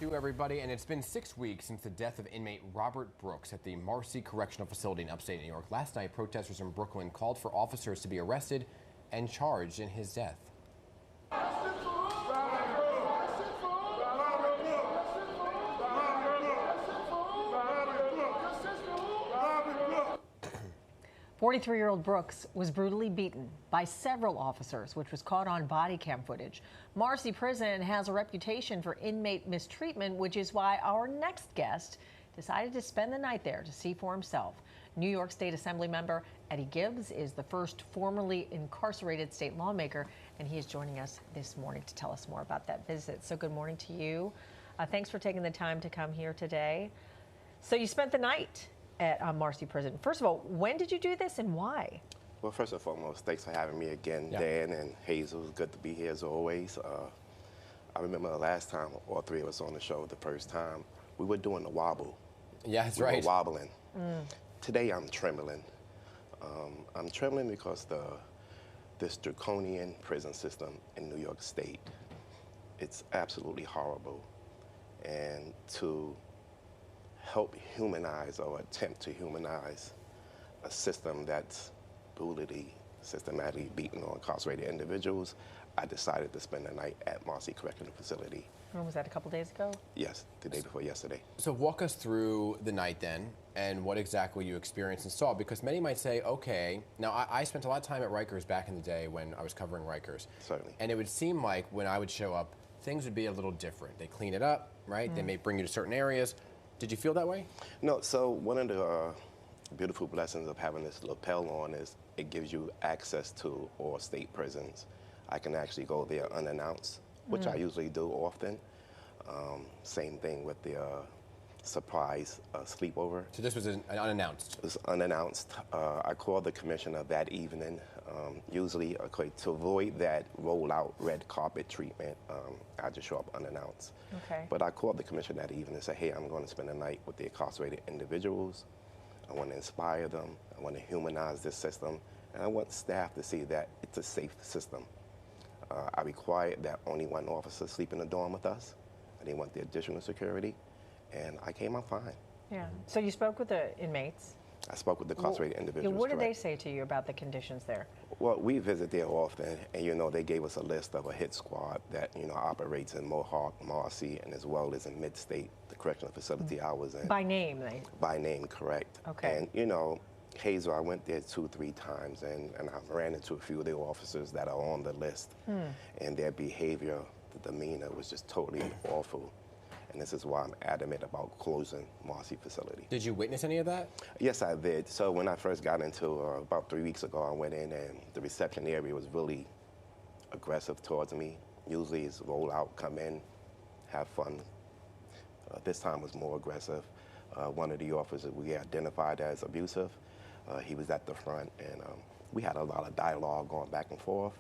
Everybody, and it's been 6 weeks since the death of inmate Robert Brooks at the Marcy Correctional Facility in upstate New York. Last night, protesters in Brooklyn called for officers to be arrested and charged in his death. 43-year-old Brooks was brutally beaten by several officers, which was caught on body cam footage. Marcy Prison has a reputation for inmate mistreatment, which is why our next guest decided to spend the night there to see for himself. New York State Assemblymember Eddie Gibbs is the first formerly incarcerated state lawmaker, and he is joining us this morning to tell us more about that visit. So good morning to you. Thanks for taking the time to come here today. So you spent the night at Marcy Prison. First of all, when did you do this and why? Well, first and foremost, thanks for having me again, Dan and Hazel. It was good to be here as always. I remember the last time all three of us on the show, the first time, we were doing the wobble. Yeah, that's we right. We were wobbling. Today I'm trembling. I'm trembling because this draconian prison system in New York State, it's absolutely horrible. And to help humanize or attempt to humanize a system that's brutally, systematically beating on incarcerated individuals, I decided to spend the night at Marcy Correctional Facility. When was that, a couple days ago? Yes, the day before yesterday. So walk us through the night then and what exactly you experienced and saw, because many might say, okay, now I spent a lot of time at Rikers back in the day when I was covering Rikers. Certainly. And it would seem like when I would show up, things would be a little different. They clean it up, right? They may bring you to certain areas. Did you feel that way? No, so one of the beautiful blessings of having this lapel on is it gives you access to all state prisons. I can actually go there unannounced, which I usually do often. Same thing with the surprise sleepover. So this was unannounced? It was unannounced. I called the commissioner that evening. Usually, to avoid that roll-out red carpet treatment, I just show up unannounced. Okay. But I called the commissioner that evening and said, hey, I'm going to spend the night with the incarcerated individuals. I want to inspire them. I want to humanize this system. And I want staff to see that it's a safe system. I required that only one officer sleep in the dorm with us. I didn't want the additional security. And I came out fine. Yeah. So you spoke with the inmates? I spoke with the incarcerated individuals. What did they say to you about the conditions there? Well, we visit there often, and they gave us a list of a hit squad that operates in Mohawk, Marcy, and as well as in Mid-State, the correctional facility I was in. By name, By name, correct. Okay. And Hazel, I went there 2-3 times, and I ran into a few of the officers that are on the list, and their behavior, the demeanor was just totally awful. And this is why I'm adamant about closing Marcy facility. Did you witness any of that? Yes, I did. So when I first got into, about 3 weeks ago, I went in and the reception area was really aggressive towards me. Usually it's roll out, come in, have fun. This time was more aggressive. One of the officers we identified as abusive, he was at the front, and we had a lot of dialogue going back and forth.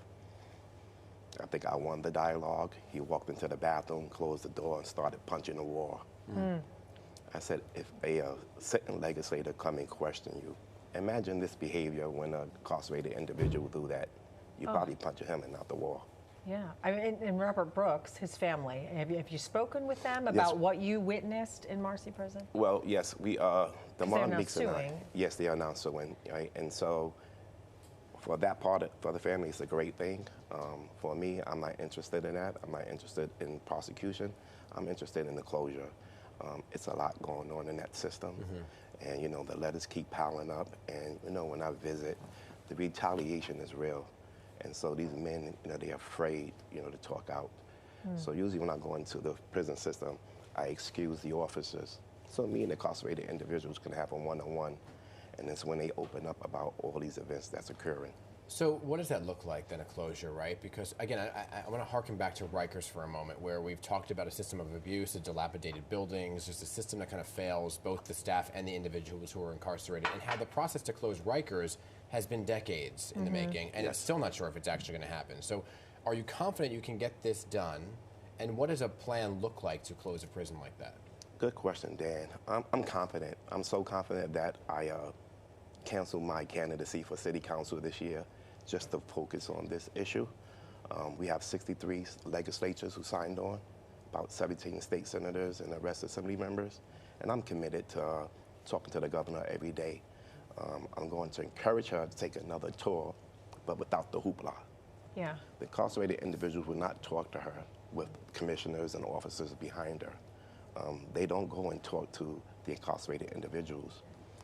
I think I won the dialogue. He walked into the bathroom, closed the door, and started punching the wall. I said, if a sitting legislator come and question you, imagine this behavior when an incarcerated individual do that. You probably punch him and not the wall. Yeah. I mean, and Robert Brooks, his family, have you spoken with them about what you witnessed in Marcy Prison? Well, yes, we the mom now suing. Yes, they are now suing, right? And so for that part, for the family, it's a great thing. For me, I'm not interested in that. I'm not interested in prosecution. I'm interested in the closure. It's a lot going on in that system. And, the letters keep piling up. And, when I visit, the retaliation is real. And so these men, they're afraid, to talk out. So usually when I go into the prison system, I excuse the officers. So me and the incarcerated individuals can have a one-on-one. And it's when they open up about all these events that's occurring. So what does that look like then, a closure, right? Because again, I want to harken back to Rikers for a moment, where we've talked about a system of abuse, of dilapidated buildings, just a system that kind of fails both the staff and the individuals who are incarcerated, and how the process to close Rikers has been decades in the making, and it's still not sure if it's actually going to happen. So are you confident you can get this done, and what does a plan look like to close a prison like that? Good question, Dan. I'm confident. I'm so confident that I canceled my candidacy for city council this year just to focus on this issue. We have 63 legislatures who signed on. about 17 state senators and the rest assembly members, and I'm committed to talking to the governor every day. I'm going to encourage her to take another tour, but without the hoopla. Yeah. The incarcerated individuals will not talk to her with commissioners and officers behind her. They don't go and talk to the incarcerated individuals.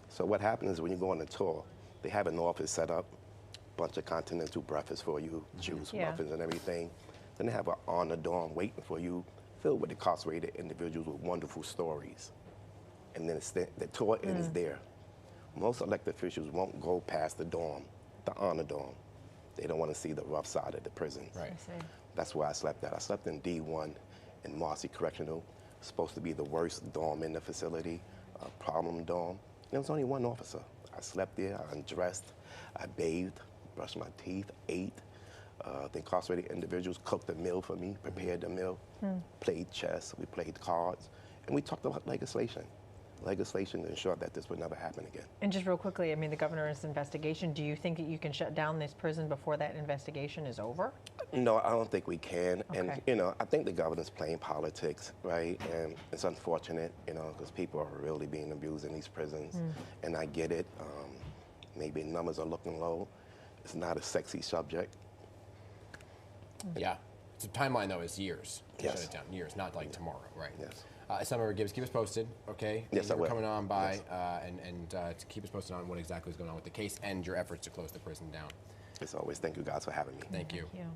So what happens is when you go on a tour, they have an office set up, bunch of continental breakfast for you, juice, muffins and everything. Then they have an honor dorm waiting for you, filled with incarcerated individuals with wonderful stories. And then the tour ends there. Most elected officials won't go past the dorm, the honor dorm. They don't want to see the rough side of the prisons. Right. I see. That's where I slept at. I slept in D1 in Marcy Correctional. Supposed to be the worst dorm in the facility, a problem dorm. There was only one officer. I slept there, I undressed, I bathed, brushed my teeth, ate. The incarcerated individuals cooked a meal for me, prepared the meal, played chess, we played cards, and we talked about legislation to ensure that this would never happen again. And just real quickly, I mean, the governor's investigation, do you think that you can shut down this prison before that investigation is over? No, I don't think we can. Okay. And, you know, I think the governor's playing politics, right? And it's unfortunate, you know, because people are really being abused in these prisons. And I get it. Maybe numbers are looking low. It's not a sexy subject. Yeah. The timeline, though, is years. To Yes. shut it down. Years, not like tomorrow, right? Yes. Assemblymember Gibbs, keep us posted, okay? Yes, Thank you I will. for coming on by Yes. and to keep us posted on what exactly is going on with the case and your efforts to close the prison down. As always, thank you guys for having me. Thank you. Thank you.